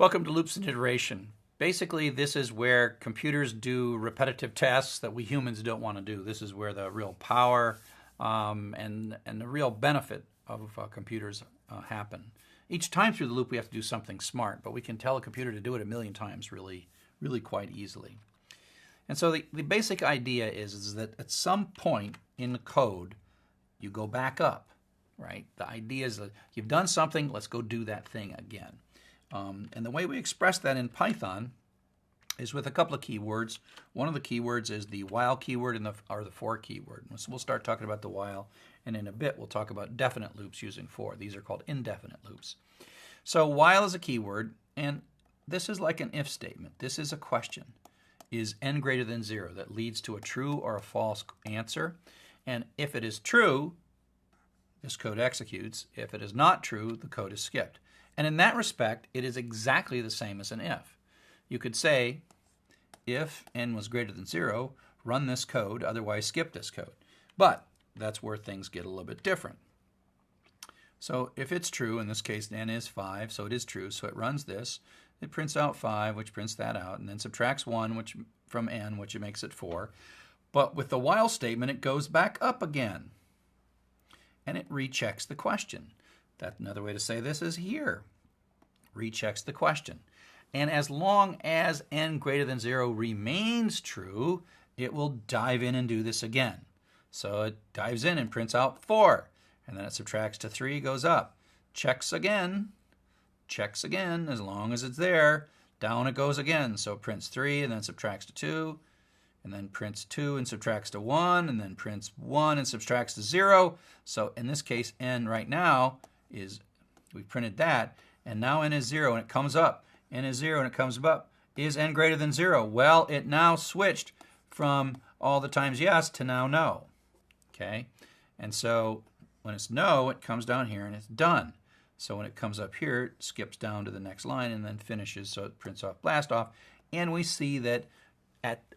Welcome to Loops and Iteration. Basically, this is where computers do repetitive tasks that we humans don't want to do. This is where the real power and the real benefit of computers happen. Each time through the loop, we have to do something smart, but we can tell a computer to do it a million times really quite easily. And so the basic idea is that at some point in the code, you go back up, right? The idea is that you've done something, let's go do that thing again. And the way we express that in Python is with a couple of keywords. One of the keywords is the while keyword or the for keyword. So we'll start talking about the while, and in a bit we'll talk about definite loops using for. These are called indefinite loops. So while is a keyword, and this is like an if statement. This is a question. Is n greater than 0? That leads to a true or a false answer. And if it is true, this code executes. If it is not true, the code is skipped. And in that respect, it is exactly the same as an if. You could say, if n was greater than 0, run this code, otherwise skip this code. But that's where things get a little bit different. So if it's true, in this case n is 5, so it is true, so it runs this. It prints out 5, which prints that out, and then subtracts 1 from n, which makes it 4. But with the while statement, it goes back up again. And it rechecks the question. That's another way to say this is here. Rechecks the question. And as long as n greater than 0 remains true, it will dive in and do this again. So it dives in and prints out 4. And then it subtracts to 3, goes up. Checks again, as long as it's there. Down it goes again. So it prints 3 and then subtracts to 2. And then prints 2 and subtracts to 1. And then prints 1 and subtracts to 0. So in this case, n right now is, we printed that, and now n is 0 and it comes up. N is 0 and it comes up. Is n greater than 0? Well, it now switched from all the times yes to now no. Okay? And so when it's no, it comes down here and it's done. So when it comes up here, it skips down to the next line and then finishes, so it prints off blast off. And we see that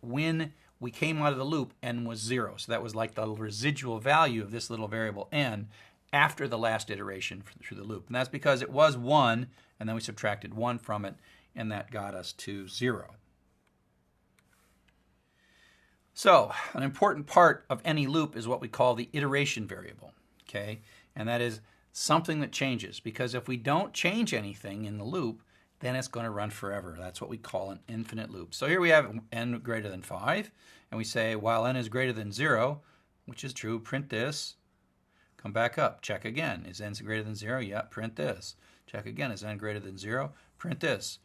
when we came out of the loop, n was 0. So that was like the residual value of this little variable n after the last iteration through the loop. And that's because it was 1, and then we subtracted 1 from it, and that got us to 0. So an important part of any loop is what we call the iteration variable, okay? And that is something that changes, because if we don't change anything in the loop, then it's going to run forever. That's what we call an infinite loop. So here we have n greater than 5, and we say while n is greater than 0, which is true, print this. Come back up, check again. Is n greater than 0? Yeah, print this. Check again. Is n greater than 0? Print this.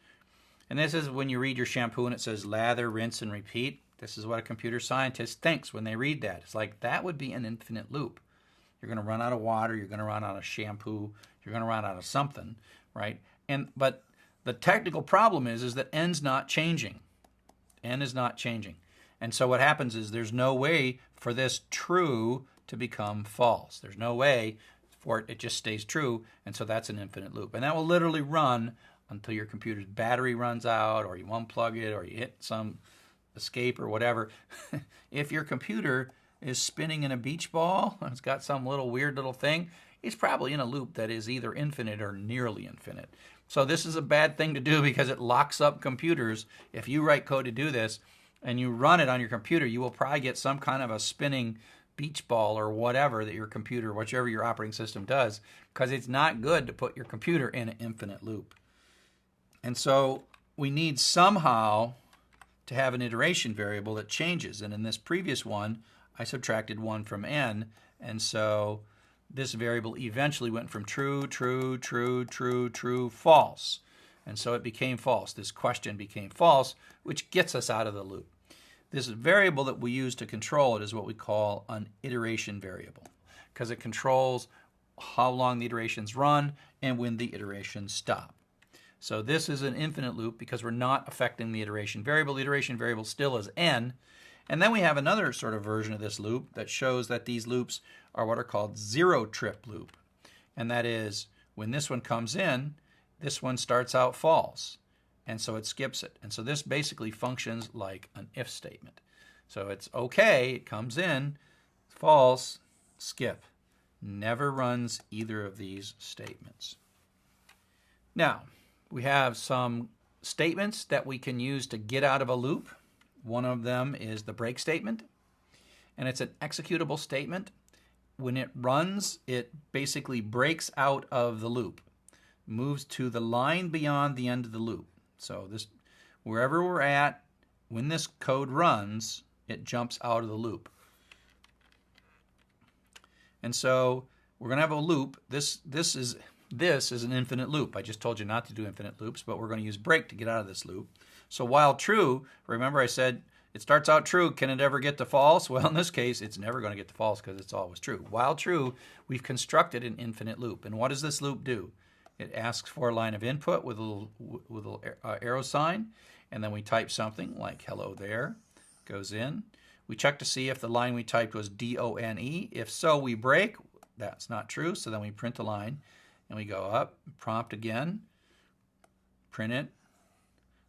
And this is when you read your shampoo and it says lather, rinse, and repeat. This is what a computer scientist thinks when they read that. It's like that would be an infinite loop. You're going to run out of water. You're going to run out of shampoo. You're going to run out of something, right? But the technical problem is that n's not changing. N is not changing. And so what happens is there's no way for this true to become false. There's no way for it. It just stays true, and so that's an infinite loop. And that will literally run until your computer's battery runs out, or you unplug it, or you hit some escape or whatever. If your computer is spinning in a beach ball, and it's got some weird little thing, it's probably in a loop that is either infinite or nearly infinite. So this is a bad thing to do because it locks up computers. If you write code to do this and you run it on your computer, you will probably get some kind of a spinning beach ball or whatever that your computer, whichever your operating system does, because it's not good to put your computer in an infinite loop. And so we need somehow to have an iteration variable that changes. And in this previous one, I subtracted 1 from n, and so this variable eventually went from true, true, true, true, true, false. And so it became false. This question became false, which gets us out of the loop. This variable that we use to control it is what we call an iteration variable, because it controls how long the iterations run and when the iterations stop. So this is an infinite loop because we're not affecting the iteration variable. The iteration variable still is n. And then we have another sort of version of this loop that shows that these loops are what are called zero-trip loop. And that is when this one comes in, this one starts out false. And so it skips it. And so this basically functions like an if statement. So it's okay, it comes in, false, skip. Never runs either of these statements. Now, We have some statements that we can use to get out of a loop. One of them is the break statement, and it's an executable statement. When it runs, it basically breaks out of the loop, moves to the line beyond the end of the loop. So this, wherever we're at, when this code runs, it jumps out of the loop. And so we're going to have a loop. This is an infinite loop. I just told you not to do infinite loops, but we're going to use break to get out of this loop. So while true, remember I said it starts out true. Can it ever get to false? Well, in this case, it's never going to get to false because it's always true. While true, we've constructed an infinite loop. And what does this loop do? It asks for a line of input with a little arrow sign, and then we type something like hello there, goes in. We check to see if the line we typed was D-O-N-E. If so, we break. That's not true, so then we print a line, and we go up, prompt again, print it,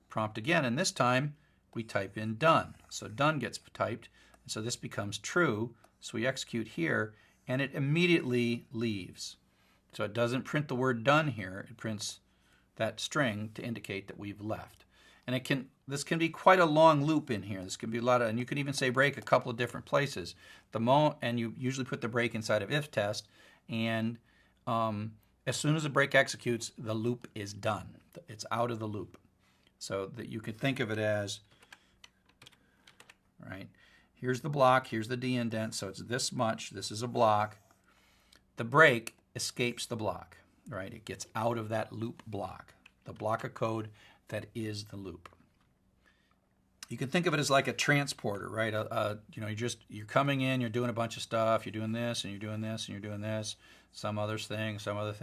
prompt again, and this time we type in done. So done gets typed, and so this becomes true, so we execute here, and it immediately leaves. So it doesn't print the word done here, it prints that string to indicate that we've left. And this can be quite a long loop in here. This can be a lot of, and you can even say break a couple of different places. And you usually put the break inside of if test, and as soon as the break executes, the loop is done. It's out of the loop. So that you could think of it as, right, here's the block, here's the D indent, so it's this much, this is a block. The break escapes the block, right? It gets out of that loop block, the block of code that is the loop. You can think of it as like a transporter, right? You're coming in, you're doing a bunch of stuff, you're doing this, and you're doing this, and you're doing this, some other thing,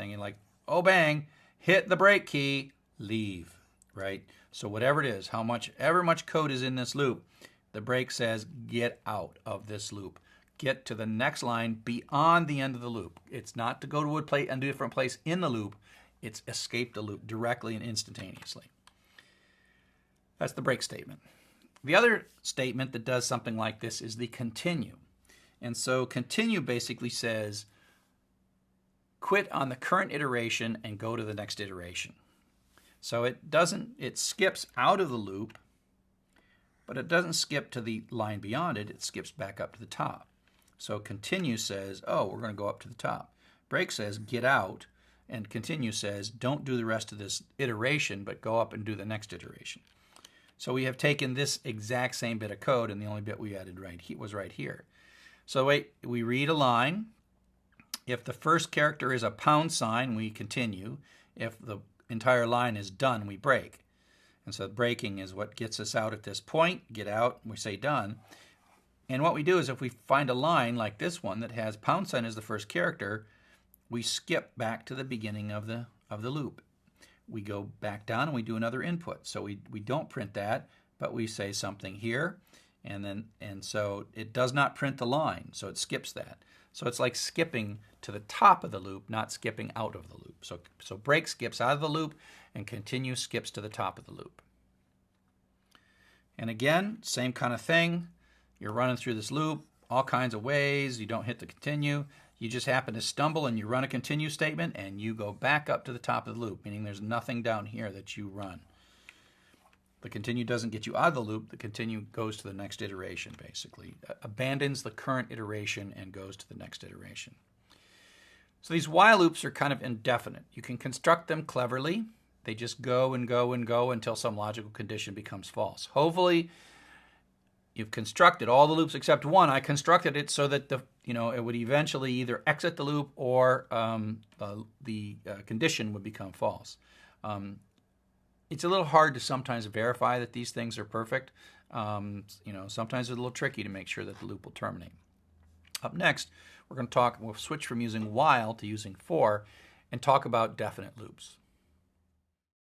you're like, oh bang, hit the break key, leave, right? So whatever it is, however much code is in this loop, the break says get out of this loop. Get to the next line beyond the end of the loop. It's not to go to a different place in the loop. It's escape the loop directly and instantaneously. That's the break statement. The other statement that does something like this is the continue. And so continue basically says quit on the current iteration and go to the next iteration. So it skips out of the loop, but it doesn't skip to the line beyond it. It skips back up to the top. So continue says, oh, we're going to go up to the top. Break says get out, and continue says don't do the rest of this iteration, but go up and do the next iteration. So we have taken this exact same bit of code, and the only bit we added was right here. So we read a line. If the first character is a pound sign, we continue. If the entire line is done, we break. And so breaking is what gets us out at this point. Get out, we say done. And what we do is if we find a line like this one that has pound sign as the first character, we skip back to the beginning of the loop. We go back down and we do another input. So we don't print that, but we say something here, and so it does not print the line, so it skips that. So it's like skipping to the top of the loop, not skipping out of the loop. So break skips out of the loop, and continue skips to the top of the loop. And again, same kind of thing. You're running through this loop all kinds of ways. You don't hit the continue. You just happen to stumble and you run a continue statement and you go back up to the top of the loop, meaning there's nothing down here that you run. The continue doesn't get you out of the loop. The continue goes to the next iteration, basically. Abandons the current iteration and goes to the next iteration. So these while loops are kind of indefinite. You can construct them cleverly. They just go and go and go until some logical condition becomes false. Hopefully, you've constructed all the loops except one. I constructed it so that it would eventually either exit the loop or the condition would become false. It's a little hard to sometimes verify that these things are perfect. Sometimes it's a little tricky to make sure that the loop will terminate. Up next, we'll switch from using while to using for and talk about definite loops.